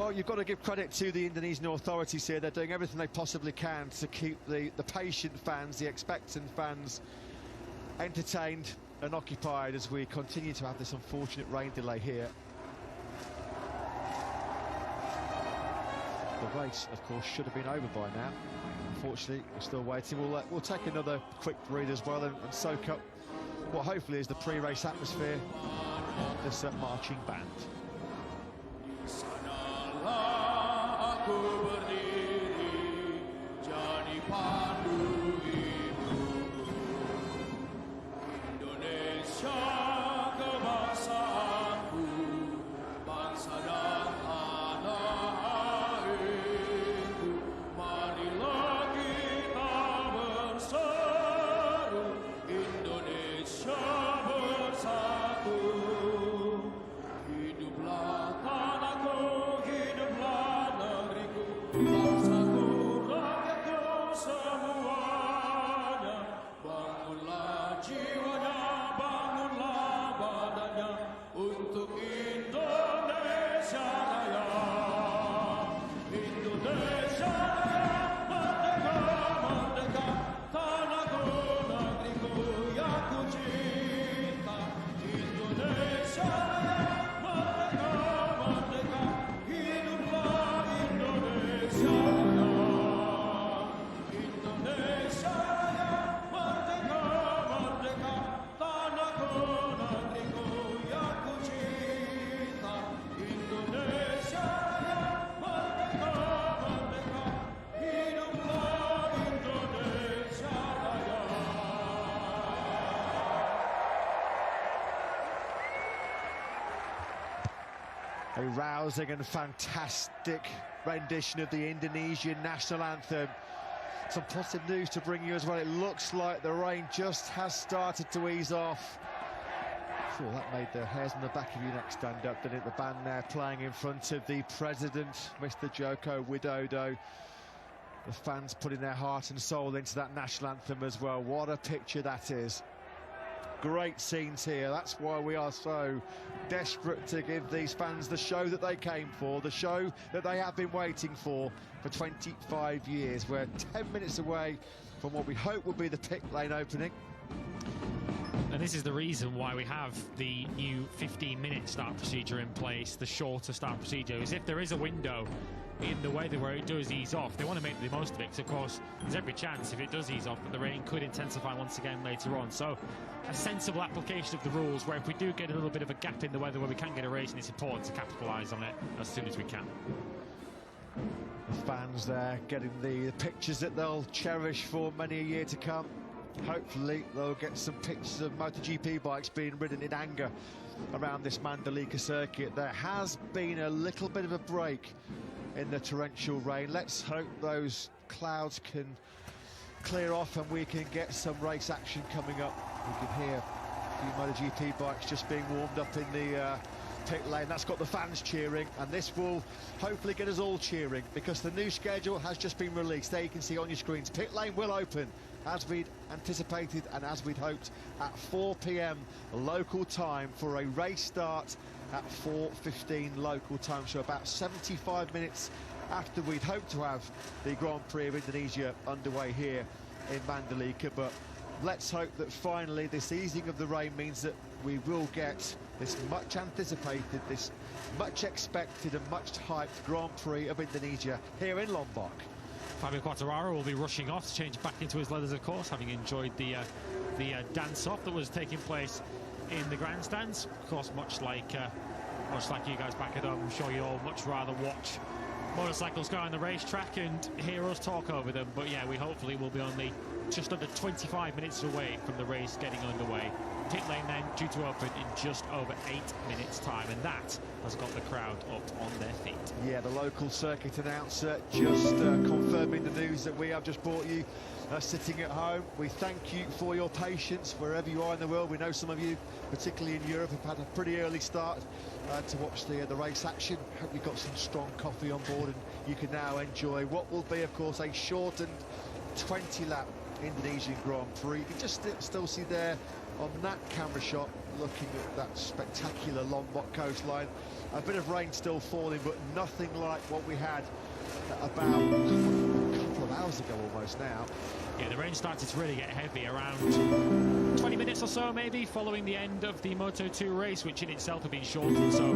Well, you've got to give credit to the Indonesian authorities here. They're doing everything they possibly can to keep the patient fans, the expectant fans, entertained and occupied as we continue to have this unfortunate rain delay here. The race, of course, should have been over by now. Unfortunately, we're still waiting. We'll take another quick breathe as well and soak up what hopefully is the pre-race atmosphere of this marching band. Aku berdiri jadi pandu hidupku, Indonesia kebangsaanku, bangsa dan tanah airku. Marilah kita berseru, Indonesia bersatu. Hiduplah tanahku, hiduplah negeriku, bangsaku, rakyatku semuanya. Bangunlah jiwanya, bangunlah badannya untuk Indonesia Raya. Indonesia Raya, merdeka, merdeka, tanahku, negeriku yang ku cinta. Indonesia Raya, merdeka, merdeka, hiduplah Indonesia Raya. Indonesia Raya, merdeka, merdeka, tanahku, negeriku yang ku cinta. Indonesia Raya, merdeka, merdeka, hiduplah Indonesia Raya. A rousing and fantastic rendition of the Indonesian national anthem. Some positive news to bring you as well. It looks like the rain just has started to ease off. Sure, that made the hairs on the back of your neck stand up, didn't it? The band there playing in front of the president, Mr. Joko Widodo. The fans putting their heart and soul into that national anthem as well. What a picture that is. Great scenes here. That's why we are so desperate to give these fans the show that they came for, the show that they have been waiting for 25 years. We're 10 minutes away from what we hope will be the pit lane opening. And this is the reason why we have the new 15-minute start procedure in place, the shorter start procedure, is if there is a window in the weather where it does ease off, they want to make the most of it, because of course there's every chance if it does ease off that the rain could intensify once again later on. So a sensible application of the rules, where if we do get a little bit of a gap in the weather where we can get a race, and it's important to capitalise on it as soon as we can. The fans there getting the pictures that they'll cherish for many a year to come. Hopefully they'll get some pictures of Moto Gp bikes being ridden in anger around this Mandalika circuit. There has been a little bit of a break in the torrential rain. Let's hope those clouds can clear off and we can get some race action coming up. We can hear a few Moto Gp bikes just being warmed up in the pit lane. That's got the fans cheering, and this will hopefully get us all cheering, because the new schedule has just been released. There you can see on your screens, pit lane will open as we'd anticipated and as we'd hoped at 4 p.m. local time for a race start at 4:15 local time, so about 75 minutes after we'd hoped to have the Grand Prix of Indonesia underway here in Mandalika. But let's hope that finally this easing of the rain means that we will get this much anticipated, this much expected and much hyped Grand Prix of Indonesia here in Lombok. Fabio Quartararo will be rushing off to change back into his leathers, of course, having enjoyed the dance-off that was taking place in the grandstands. Of course, much like you guys back at home, I'm sure you'd all much rather watch motorcycles go on the racetrack and hear us talk over them. But yeah, we hopefully will be only just under 25 minutes away from the race getting underway. Pit lane then due to open in just over 8 minutes time, and that has got the crowd up on their feet. Yeah, the local circuit announcer just confirming the news that we have just brought you sitting at home. We thank you for your patience wherever you are in the world. We know some of you, particularly in Europe, have had a pretty early start to watch the race action. Hope you've got some strong coffee on board and you can now enjoy what will be, of course, a shortened 20-lap Indonesian Grand Prix. You can just still see there on that camera shot, looking at that spectacular Lombok coastline. A bit of rain still falling, but nothing like what we had about a couple of hours ago almost now. Yeah, the rain started to really get heavy around 20 minutes or so maybe following the end of the Moto2 race, which in itself had been shortened. So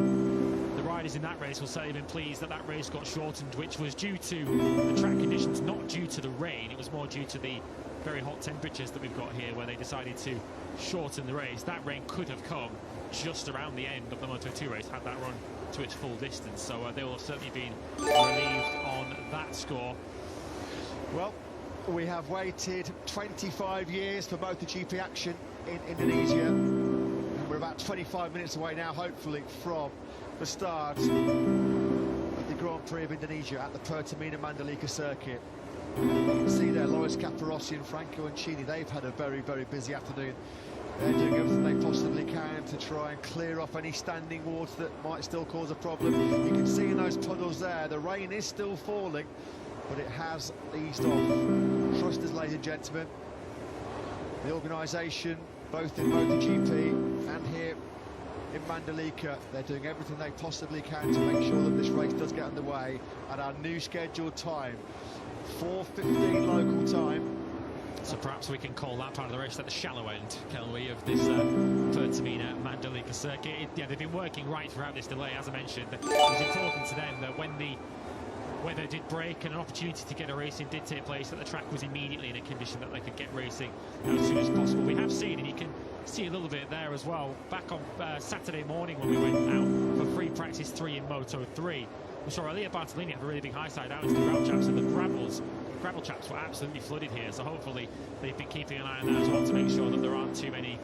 the riders in that race will certainly have been pleased that that race got shortened, which was due to the track conditions, not due to the rain. It was more due to the very hot temperatures that we've got here, where they decided to shorten the race. That rain could have come just around the end of the Moto2 race had that run to its full distance. So they will have certainly been relieved on that score. Well, we have waited 25 years for MotoGP action in Indonesia, and we're about 25 minutes away now, hopefully, from the start of the Grand Prix of Indonesia at the Pertamina Mandalika circuit. You can see there Loris Capirossi and Franco Ancini. They've had a very, very busy afternoon. They're doing everything they possibly can to try and clear off any standing water that might still cause a problem. You can see in those puddles there, the rain is still falling, but it has eased off. Trust us, ladies and gentlemen, the organisation, both in MotoGP and here in Mandalika, they're doing everything they possibly can to make sure that this race does get underway at our new scheduled time, 4:15 local time. So perhaps we can call that part of the race at the shallow end, can we, of this Pertamina Mandalika circuit. Yeah, they've been working right throughout this delay, as I mentioned. It was important to them that when the weather did break and an opportunity to get a racing did take place, that the track was immediately in a condition that they could get racing as soon as possible. We have seen, and you can see a little bit there as well, back on Saturday morning when we went out for free practice 3 in Moto 3, we saw Elia Bartolini have a really big high side out into the gravel chaps, and the gravel chaps were absolutely flooded here. So hopefully they've been keeping an eye on that as well to make sure that there aren't too many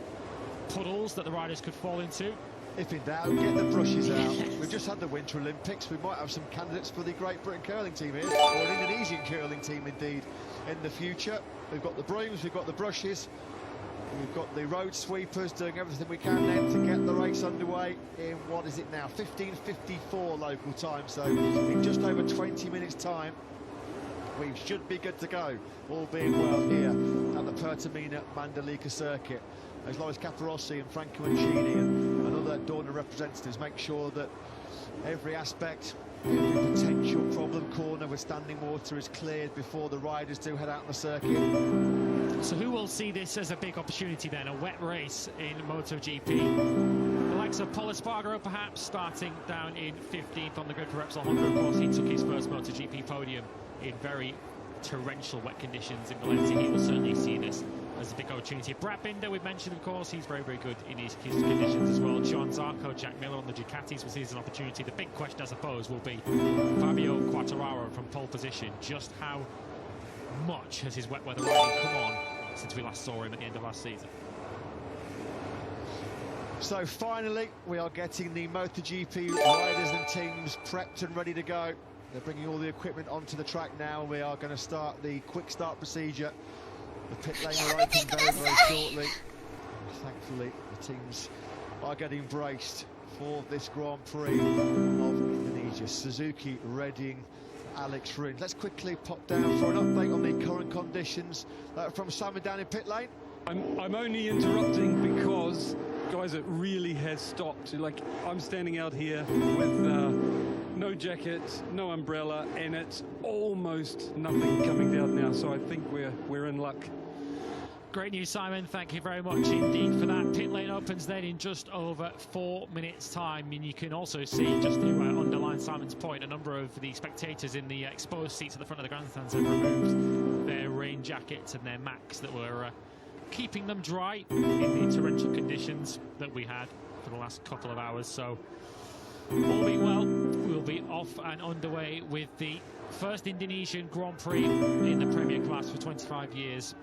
puddles that the riders could fall into. If in doubt, get the brushes out. We've just had the Winter Olympics. We might have some candidates for the Great Britain curling team here, or an Indonesian curling team indeed, in the future. We've got the brooms, we've got the brushes, we've got the road sweepers doing everything we can then to get the race underway in, what is it now, 15:54 local time. So in just over 20 minutes time, we should be good to go, all being well here at the Pertamina Mandalika circuit. As Loris Capirossi and Franco Ancini and other Dorna representatives make sure that every aspect, every potential problem corner with standing water is cleared before the riders do head out on the circuit. So who will see this as a big opportunity then, a wet race in MotoGP? The likes of Pol Espargaro perhaps starting down in 15th on the grid for Repsol Honda. Of course, he took his first MotoGP podium in very torrential wet conditions in Valencia. He will certainly see this as a big opportunity. Brad Binder, we've mentioned, of course, he's very, very good in his conditions as well. John Zarco, Jack Miller on the Ducatis will see as an opportunity. The big question, I suppose, will be Fabio Quartararo from pole position. Just how much has his wet weather riding come on since we last saw him at the end of last season? So finally, we are getting the MotoGP riders and teams prepped and ready to go. They're bringing all the equipment onto the track now. We are going to start the quick start procedure. The pit lane will open very, very shortly. And thankfully, the teams are getting braced for this Grand Prix of Indonesia. Suzuki, Redding, Alex Rins. Let's quickly pop down for an update on the current conditions from Simon down in pit lane. I'm only interrupting because, guys, it really has stopped. Like, I'm standing out here with no jacket, no umbrella, and it's almost nothing coming down now. So I think we're in luck. Great news, Simon. Thank you very much indeed for that. Pit lane opens then in just over 4 minutes' time, and you can also see, just to underline Simon's point, a number of the spectators in the exposed seats at the front of the grandstands have removed their rain jackets and their Macs that were keeping them dry in the torrential conditions that we had for the last couple of hours. So all being well, we'll be off and underway with the first Indonesian Grand Prix in the Premier class for 25 years.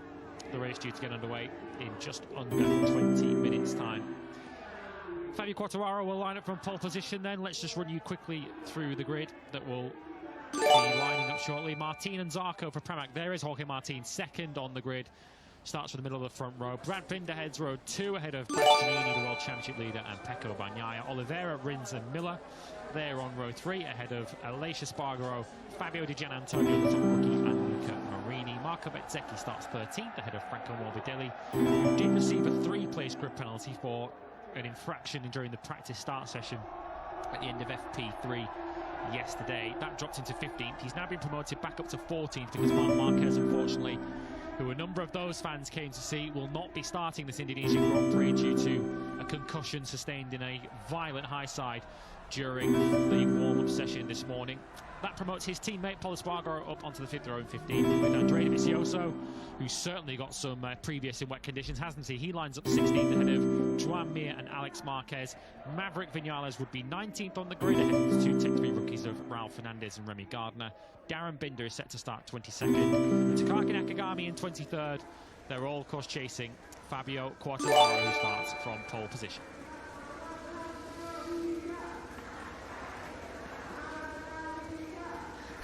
The race due to get underway in just under 20 minutes time. Fabio Quartararo will line up from pole position then. Let's just run you quickly through the grid that will be lining up shortly. Martin and Zarco for Pramac. There is Jorge Martin, second on the grid. Starts from the middle of the front row. Brad Binder heads row 2 ahead of Bastianini, the World Championship leader, and Pecco Bagnaia. Oliveira, Rins and Miller there on row 3 ahead of Aleix Espargaro, Fabio Di Giannantonio, the top rookie, and Luca Marini. Lamborghini. Marco Bezzecchi starts 13th ahead of Franco Morbidelli, who did receive a 3-place grid penalty for an infraction during the practice start session at the end of FP3 yesterday. That dropped into 15th. He's now been promoted back up to 14th because Marc Marquez, unfortunately, who a number of those fans came to see, will not be starting this Indonesian Grand Prix due to a concussion sustained in a violent high side during the warm-up session this morning. That promotes his teammate Pol Espargaro up onto the 5th row in 15th, with Andrea Dovizioso, who's certainly got some previous in wet conditions, hasn't he? He lines up 16th ahead of Joan Mir and Alex Marquez. Maverick Vinales would be 19th on the grid ahead of the two Tech 3 rookies of Raul Fernandez and Remy Gardner. Darren Binder is set to start 22nd. Takaki Nakagami in 23rd. They're all, of course, chasing Fabio Quartararo, who starts from pole position.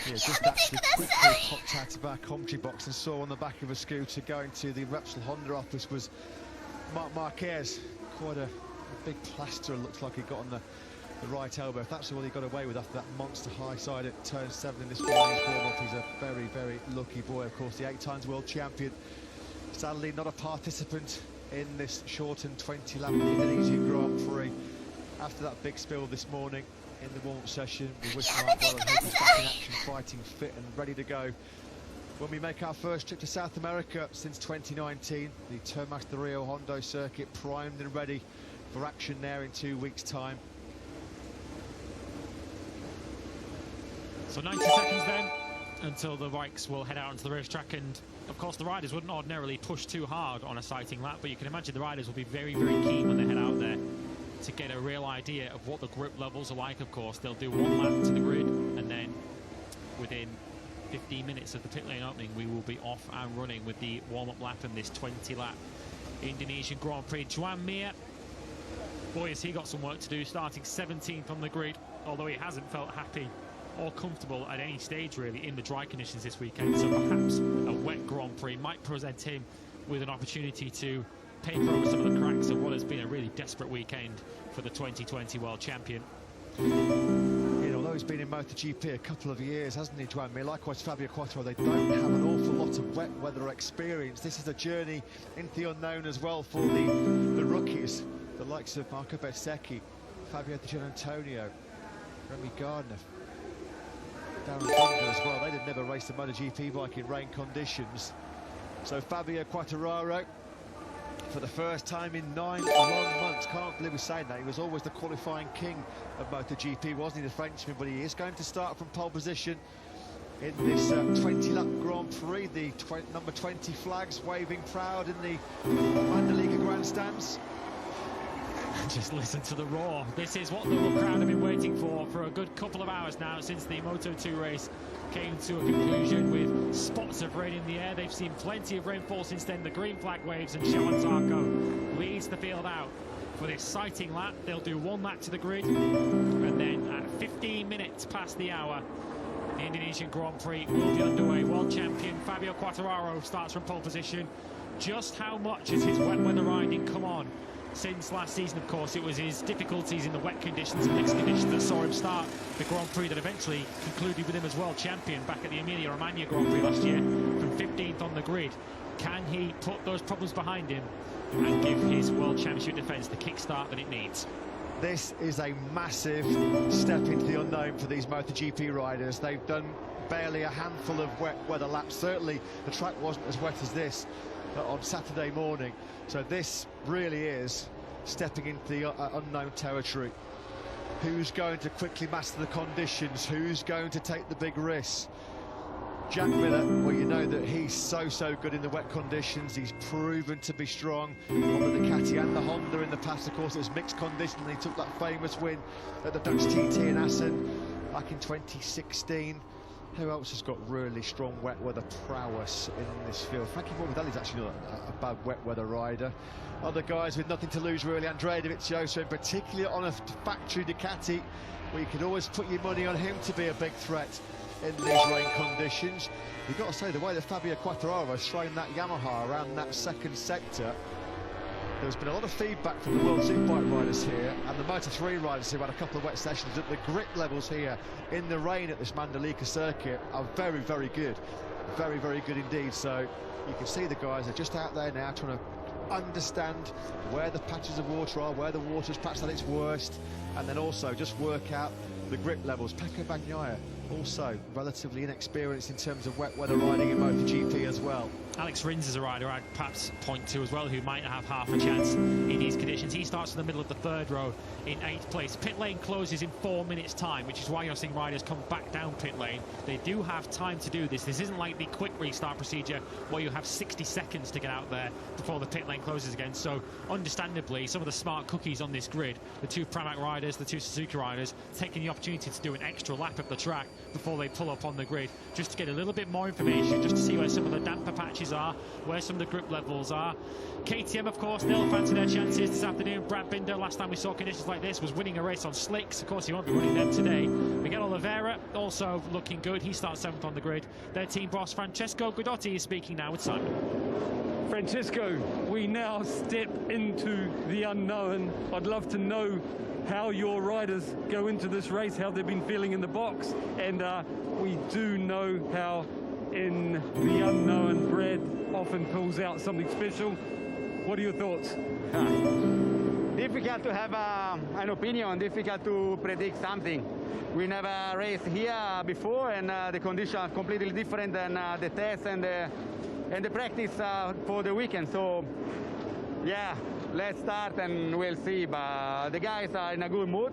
Yeah, just actually quickly popped out of our commentary box and saw on the back of a scooter going to the Repsol Honda office was Marc Marquez. Quite a big plaster, it looks like he got on the right elbow. If that's all he got away with after that monster high side at turn 7 in this morning's warm-up, he's a very, very lucky boy. Of course, the 8-times world champion. Sadly, not a participant in this shortened 20-lap Indonesian Grand Prix. After that big spill this morning in the warm-up session, we wish Mark well and hope he's back in action, fighting fit and ready to go when we make our first trip to South America since 2019. The Termas de Rio Hondo circuit primed and ready for action there in 2 weeks' time. So 90 seconds then until the bikes will head out onto the racetrack, and of course the riders wouldn't ordinarily push too hard on a sighting lap, but you can imagine the riders will be very, very keen when they head out there to get a real idea of what the grip levels are like. Of course, they'll do one lap to the grid, and then within 15 minutes of the pit lane opening, we will be off and running with the warm-up lap in this 20-lap Indonesian Grand Prix. Joan Mir, boy, has he got some work to do, starting 17th on the grid, although he hasn't felt happy or comfortable at any stage really in the dry conditions this weekend. So perhaps a wet Grand Prix might present him with an opportunity to paper over some of the cracks of what has been a really desperate weekend for the 2020 world champion. You know, although he's been in Moto Gp a couple of years, hasn't he, Joan Mir? Likewise, Fabio Quartararo, they don't have an awful lot of wet weather experience. This is a journey into the unknown as well for the rookies, the likes of Marco Bezzecchi, Fabio Di Gianantonio, Remy Gardner, Darren Binder as well. They'd have never raced a Moto Gp bike in rain conditions. So Fabio Quartararo, for the first time in 9 long months, can't believe we're saying that. He was always the qualifying king of MotoGP, wasn't he, the Frenchman? But he is going to start from pole position in this 20-lap Grand Prix. The number 20 flags waving proud in the Mandalika grandstands. Just listen to the roar. This is what the crowd have been waiting for a good couple of hours now, since the Moto2 race came to a conclusion with spots of rain in the air. They've seen plenty of rainfall since then. The green flag waves, and Joan Zarco leads the field out for this sighting lap. They'll do one lap to the grid, and then at 15 minutes past the hour, the Indonesian Grand Prix will be underway. World champion Fabio Quartararo starts from pole position. Just how much has his wet weather riding come on since last season? Of course, it was his difficulties in the wet conditions and mixed conditions that saw him start the Grand Prix that eventually concluded with him as world champion back at the Emilia-Romagna Grand Prix last year from 15th on the grid. Can he put those problems behind him and give his world championship defence the kickstart that it needs? This is a massive step into the unknown for these MotoGP riders. They've done barely a handful of wet weather laps. Certainly the track wasn't as wet as this on Saturday morning. So this really is stepping into the unknown territory. Who's going to quickly master the conditions? Who's going to take the big risks? Jack Miller, well, you know that he's so good in the wet conditions. He's proven to be strong on the Ducati and the Honda in the past. Of course, it was mixed conditions, and he took that famous win at the Dutch TT in Assen back in 2016. Who else has got really strong wet weather prowess in this field? Frankie Morbidelli's actually not a bad wet weather rider. Other guys with nothing to lose really. Andrea Dovizioso, in particular on a factory Ducati, where you can always put your money on him to be a big threat in these rain conditions. You've got to say, the way that Fabio Quartararo has thrown that Yamaha around that second sector, there's been a lot of feedback from the World Superbike riders here and the Moto3 riders who've had a couple of wet sessions that the grip levels here in the rain at this Mandalika circuit are very good. very, very good indeed. So you can see the guys are just out there now trying to understand where the patches of water are, where the water's perhaps at its worst, and then also just work out the grip levels. Pecco Bagnaia, also relatively inexperienced in terms of wet weather riding in MotoGP as well. Alex Rins is a rider I'd perhaps point to as well, who might have half a chance in these conditions. He starts in the middle of the third row in 8th place. Pit lane closes in 4 minutes time, which is why you're seeing riders come back down pit lane. They do have time to do this. This isn't like the quick restart procedure where you have 60 seconds to get out there before the pit lane closes again. So understandably, some of the smart cookies on this grid, the 2 Pramac riders, the 2 Suzuki riders, taking the opportunity to do an extra lap of the track before they pull up on the grid, just to get a little bit more information, just to see where some of the damper patches are, where some of the grip levels are. KTM, of course, they'll fancy their chances this afternoon. Brad Binder, last time we saw conditions like this, was winning a race on slicks. Of course, he won't be running them today. Miguel Oliveira also looking good. He starts 7th on the grid. Their team boss, Francesco Guidotti, is speaking now with Simon. Francesco, we now step into the unknown. I'd love to know how your riders go into this race, how they've been feeling in the box, and we do know how in the unknown Brad often pulls out something special. What are your thoughts? Difficult to have an opinion, difficult to predict something. We never raced here before, and the conditions are completely different than the test and the practice for the weekend. So yeah, let's start and we'll see. But the guys are in a good mood.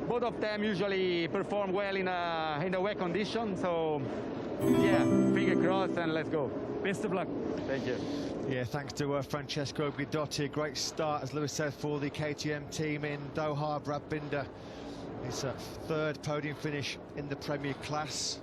Both of them usually perform well in the wet conditions. So yeah, finger crossed and let's go. Best of luck. Thank you. Yeah, thanks to Francesco Guidotti. A great start, as Lewis said, for the KTM team in Doha. Brad Binder, his 3rd podium finish in the Premier class.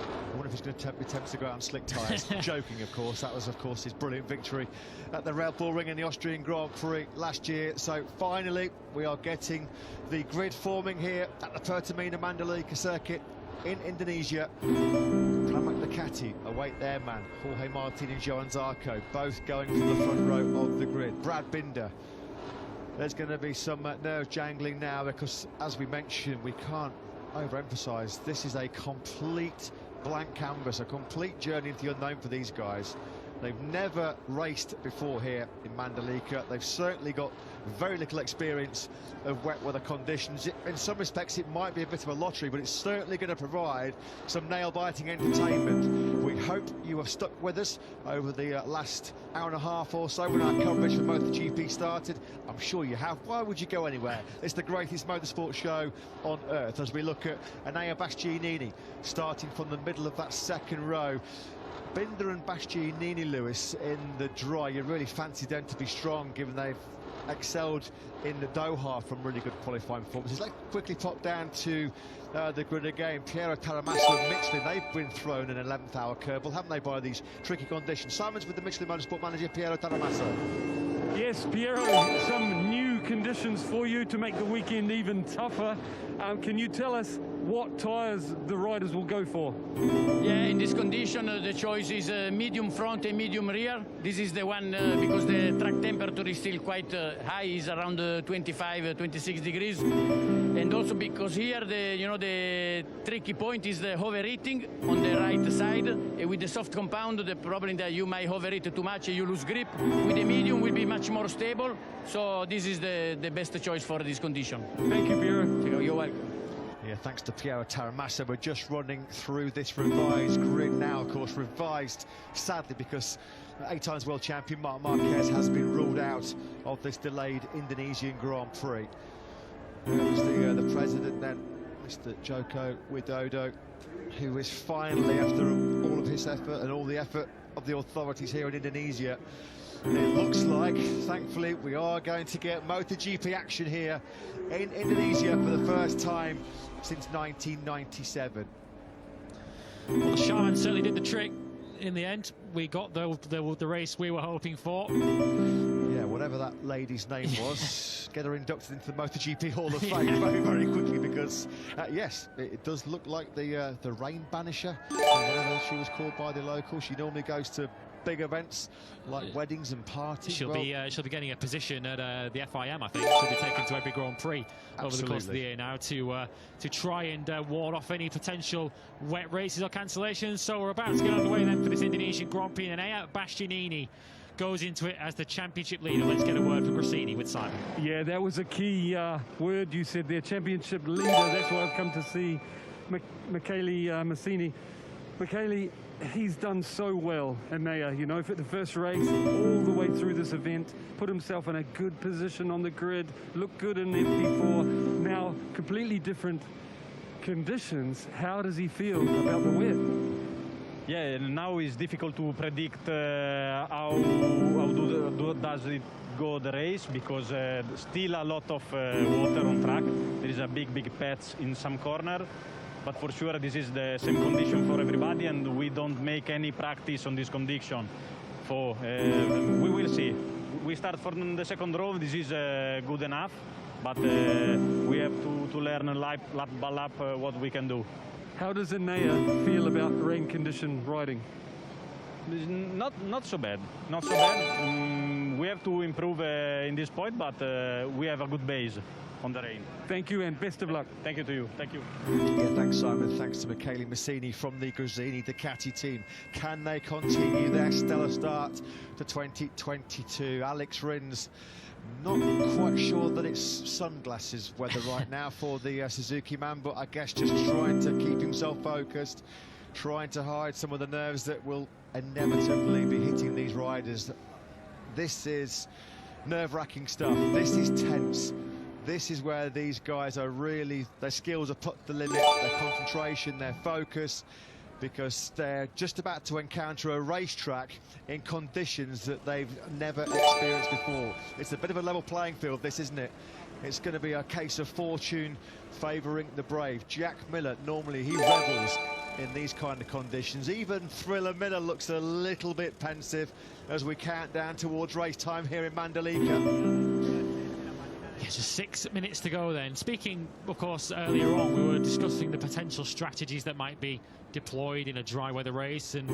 I wonder if he's going to be tempted to go out on slick tyres. Joking, of course. That was, of course, his brilliant victory at the Red Bull Ring in the Austrian Grand Prix last year. So finally, we are getting the grid forming here at the Pertamina Mandalika circuit in Indonesia. Pramac Ducati await their man, Jorge Martin and Johan Zarco, both going for the front row of the grid. Brad Binder, there's going to be some nerve jangling now, because as we mentioned, we can't overemphasize, this is a complete blank canvas, a complete journey into the unknown for these guys. They've never raced before here in Mandalika. They've certainly got very little experience of wet weather conditions. In some respects, it might be a bit of a lottery, but it's certainly going to provide some nail-biting entertainment. We hope you have stuck with us over the last hour and a half or so when our coverage for MotoGP started. I'm sure you have. Why would you go anywhere? It's the greatest motorsport show on earth, as we look at Enea Bastianini starting from the middle of that 2nd row. Binder and Bastianini, Lewis, in the dry, you really fancy them to be strong, given they've excelled in the Doha from really good qualifying performances. Let's quickly pop down to the grid again. Piero Taramassa and Michelin, they've been thrown an 11th hour curveball, haven't they, by these tricky conditions? Simon's with the Michelin Motorsport manager, Piero Taramassa. Yes, Piero, some new conditions for you to make the weekend even tougher. Can you tell us what tyres the riders will go for? Yeah, in this condition, the choice is medium front and medium rear. This is the one because the track temperature is still quite high, is around 25, 26 degrees. And also because here, the tricky point is the overheating on the right side. With the soft compound, the problem that you might overheat too much, you lose grip. With the medium, will be much more stable. So this is the best choice for this condition. Thank you, Piero. You're welcome. Yeah, thanks to Piero Taramassa. We're just running through this revised grid now, of course, revised, sadly, because 8 times world champion Marc Marquez has been ruled out of this delayed Indonesian Grand Prix. There's the president then, Mr. Joko Widodo, who is finally, after all of his effort and all the effort of the authorities here in Indonesia, it looks like, thankfully, we are going to get MotoGP action here in Indonesia for the first time since 1997. Well, Shaman certainly did the trick in the end. We got the race we were hoping for. Yeah, whatever that lady's name was, get her inducted into the MotoGP Hall of Fame very, very quickly, because, yes, it does look like the Rain Banisher, whatever she was called by the locals. She normally goes to big events like weddings and parties. She'll be getting a position at the FIM, I think. She'll be taken to every Grand Prix over the course of the year now to try and ward off any potential wet races or cancellations. So we're about to get underway then for this Indonesian Grand Prix, and Aya Bastianini goes into it as the championship leader. Let's get a word from Grassini with Simon. Yeah, that was a key word you said there, championship leader. That's why I've come to see Michele Massini. Michele, he's done so well in Naya, you know, for the first race, all the way through this event, put himself in a good position on the grid, looked good in MP4, now completely different conditions. How does he feel about the wet? Yeah, now it's difficult to predict how does it go the race, because still a lot of water on track. There is a big patch in some corner, but for sure this is the same condition for everybody, and we don't make any practice on this condition. So we will see. We start from the second row. This is good enough, but we have to learn lap by lap what we can do. How does Enea feel about rain condition riding? Not so bad. Not so bad. We have to improve in this point, but we have a good base on the rain. Thank you and best of luck. Thank you to you. Thank you. Yeah, thanks Simon. Thanks to Michele Massini from the Grassini Ducati team. Can they continue their stellar start to 2022? Alex Rins, not quite sure that it's sunglasses weather right now for the Suzuki man, but I guess just trying to keep himself focused, trying to hide some of the nerves that will inevitably be hitting these riders. This is nerve-wracking stuff. This is tense. This is where these guys are really, their skills are put to the limit, their concentration, their focus, because they're just about to encounter a racetrack in conditions that they've never experienced before. It's a bit of a level playing field, this, isn't it? It's going to be a case of fortune favouring the brave. Jack Miller, normally he revels in these kind of conditions. Even Thriller Miller looks a little bit pensive as we count down towards race time here in Mandalika. Yeah, just 6 minutes to go then. Speaking, of course, earlier on, we were discussing the potential strategies that might be deployed in a dry weather race, and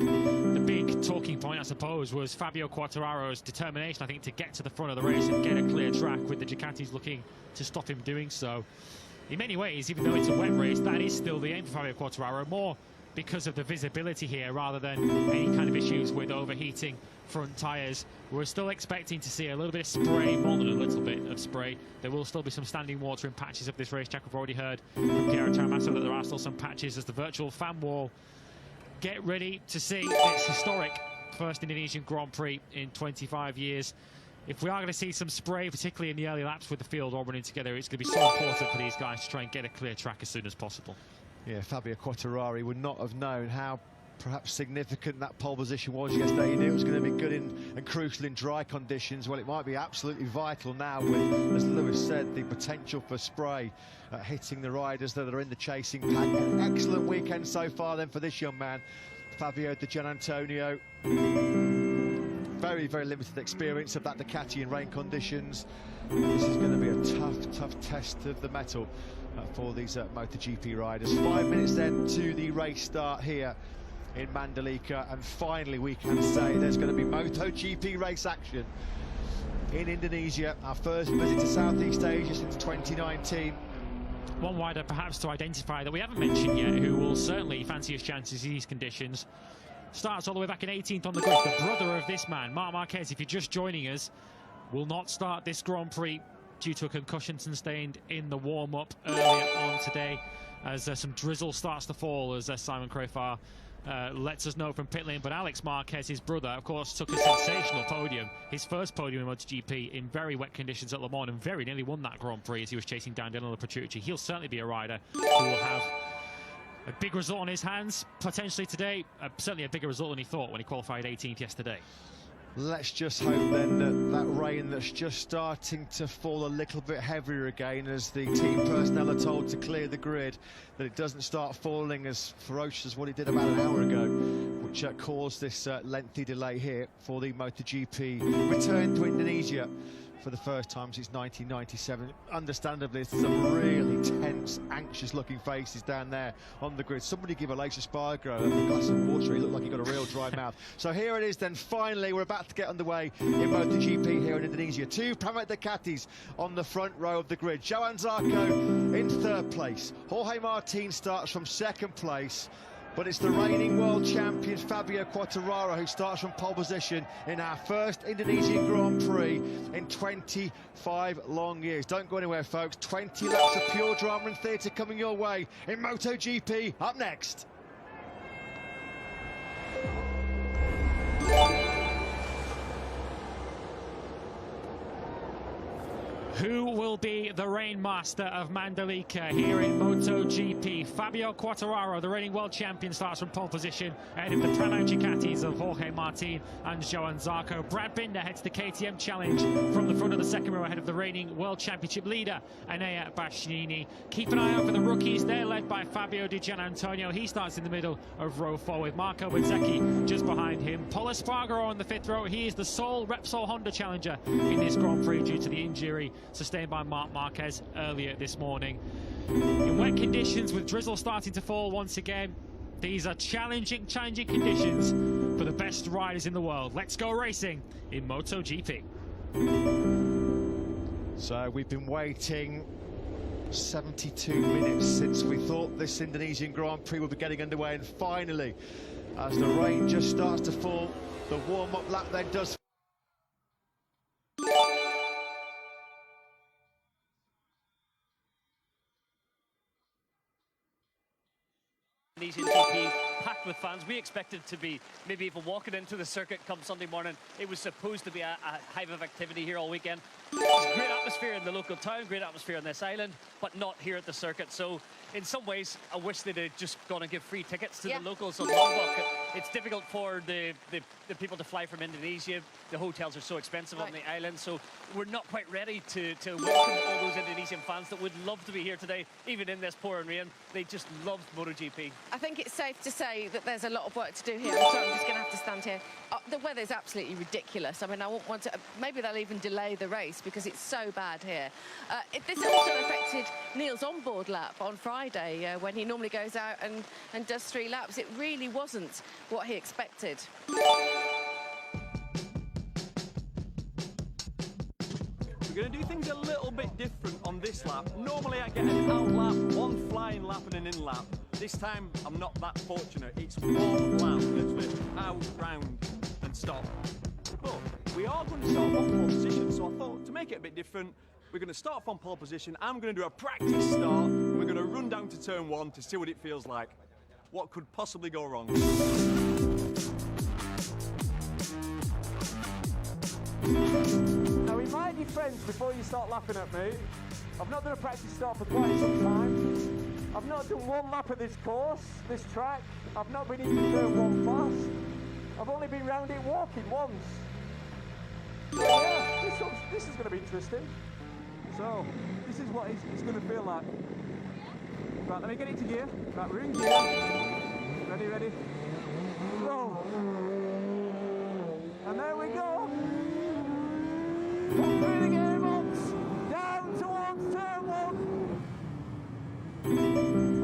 the big talking point, I suppose, was Fabio Quartararo's determination, I think, to get to the front of the race and get a clear track, with the Ducatis looking to stop him doing so. In many ways, even though it's a wet race, that is still the aim for Fabio Quartararo, more because of the visibility here rather than any kind of issues with overheating front tyres. We're still expecting to see a little bit of spray, more than a little bit of spray. There will still be some standing water in patches of this racetrack. We've already heard from Piero Taramasso that there are still some patches as the virtual fan wall. Get ready to see this historic first Indonesian Grand Prix in 25 years. If we are going to see some spray, particularly in the early laps with the field all running together, it's going to be so important for these guys to try and get a clear track as soon as possible. Yeah, Fabio Quartararo would not have known how perhaps significant that pole position was yesterday. He knew it was going to be good and crucial in dry conditions. Well, it might be absolutely vital now with, as Lewis said, the potential for spray hitting the riders that are in the chasing pack. An excellent weekend so far then for this young man, Fabio Di Gianantonio. Very limited experience of that Ducati in rain conditions. This is going to be a tough test of the mettle for these Moto Gp riders. 5 minutes then to the race start here in Mandalika, and finally we can say there's going to be Moto Gp race action in Indonesia. Our first visit to Southeast Asia since 2019. One rider perhaps to identify that we haven't mentioned yet, who will certainly fancy his chances in these conditions. Starts all the way back in 18th on the grid. The brother of this man, Marc Marquez, if you're just joining us, will not start this Grand Prix due to a concussion sustained in the warm-up earlier on today, as some drizzle starts to fall, as Simon Crafar lets us know from pit lane. But Alex Marquez, his brother, of course, took a sensational podium, his first podium in MotoGP in very wet conditions at Le Mans, and very nearly won that Grand Prix as he was chasing down Danilo Petrucci. He'll certainly be a rider who will have a big result on his hands potentially today, certainly a bigger result than he thought when he qualified 18th yesterday. Let's just hope then that rain that's just starting to fall a little bit heavier again, as the team personnel are told to clear the grid, that it doesn't start falling as ferocious as what it did about an hour ago, which caused this lengthy delay here for the MotoGP return to Indonesia for the first time since 1997. Understandably, there's some really tense, anxious-looking faces down there on the grid. Somebody give Aleix Espargaro a glass of water. He looked like he got a real dry mouth. So here it is then, finally, we're about to get underway in Moto GP here in Indonesia. Two Pramac Ducatis on the front row of the grid. Johan Zarco in third place. Jorge Martin starts from second place. But it's the reigning world champion Fabio Quartararo who starts from pole position in our first Indonesian Grand Prix in 25 long years. Don't go anywhere, folks. 20 laps of pure drama and theatre coming your way in MotoGP. Up next. Who will be the reign master of Mandalika here in MotoGP? Fabio Quartararo, the reigning world champion, starts from pole position ahead of the Pramac Ducatis of Jorge Martin and Johan Zarco. Brad Binder heads the KTM Challenge from the front of the second row ahead of the reigning world championship leader, Enea Bastianini. Keep an eye out for the rookies. They're led by Fabio Di Gianantonio. He starts in the middle of row 4 with Marco Bezzecchi just behind him. Pol Espargaro on the 5th row. He is the sole Repsol Honda challenger in this Grand Prix due to the injury sustained by Marc Marquez earlier this morning. In wet conditions, with drizzle starting to fall once again, these are challenging conditions for the best riders in the world. Let's go racing in MotoGP. So we've been waiting 72 minutes since we thought this Indonesian Grand Prix would be getting underway, and finally, as the rain just starts to fall, the warm-up lap then does. Indonesian GP packed with fans. We expected to be maybe even walking into the circuit come Sunday morning. It was supposed to be a hive of activity here all weekend. Great atmosphere in the local town, great atmosphere on this island, but not here at the circuit. So in some ways, I wish they'd have just gone and give free tickets to the locals on Lombok. It's difficult for the people to fly from Indonesia. The hotels are so expensive on the island, so we're not quite ready to welcome all those Indonesian fans that would love to be here today, even in this pouring rain. They just love MotoGP. I think it's safe to say that there's a lot of work to do here. I'm sorry, I'm just going to have to stand here. The weather's absolutely ridiculous. I mean, I won't want to... Maybe they'll even delay the race because it's so bad here. This also affected Neil's onboard lap on Friday when he normally goes out and does 3 laps. It really wasn't what he expected. We're going to do things a little bit different on this lap. Normally I get an out lap, 1 flying lap and an in lap. This time I'm not that fortunate. It's 1 lap, literally out, round and stop. But we are going to start off on pole position, so I thought to make it a bit different, we're going to start off on pole position. I'm going to do a practice start. We're going to run down to turn 1 to see what it feels like. What could possibly go wrong? Now, in my defence, before you start laughing at me, I've not done a practice start for quite some time. I've not done 1 lap of this course, this track. I've not been into turn 1 fast. I've only been round it walking once. So, yeah, this is going to be interesting. So, this is what it's going to feel like. Right, let me get it to gear. Right, we're in gear. Ready? Go. And there we go. Up through the gearbox, down towards turn 1.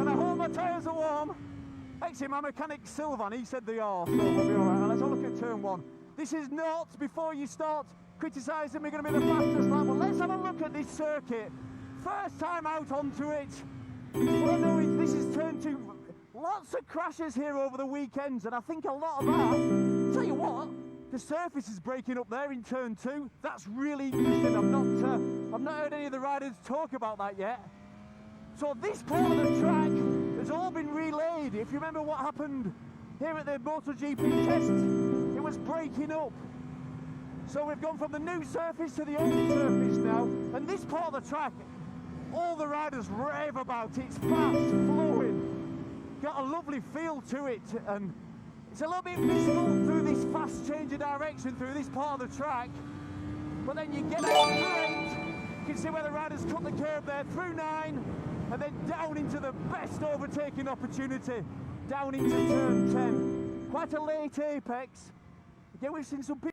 And I hope my tyres are warm. Actually, my mechanic Sylvan, he said they are, so we'll be all right. Now let's have a look at turn 1. This is not, before you start criticising me, going to be the fastest lap. But let's have a look at this circuit. First time out onto it. What I know is this is turn 2. Lots of crashes here over the weekends, and I think a lot of that. Tell you what, the surface is breaking up there in turn 2. That's really interesting. I've not heard any of the riders talk about that yet. So this part of the track has all been relayed. If you remember what happened here at the MotoGP test, it was breaking up. So we've gone from the new surface to the old surface now, and this part of the track, all the riders rave about it. It's fast, flowing, got a lovely feel to it, and it's a little bit visible through this fast change of direction through this part of the track. But then you get out through 8, you can see where the riders cut the curve there, through 9, and then down into the best overtaking opportunity, down into turn 10. Quite a late apex. Again, we've seen some people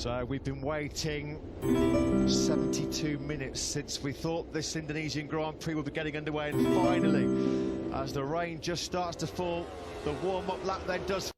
So we've been waiting 72 minutes since we thought this Indonesian Grand Prix would be getting underway, and finally, as the rain just starts to fall, the warm-up lap then does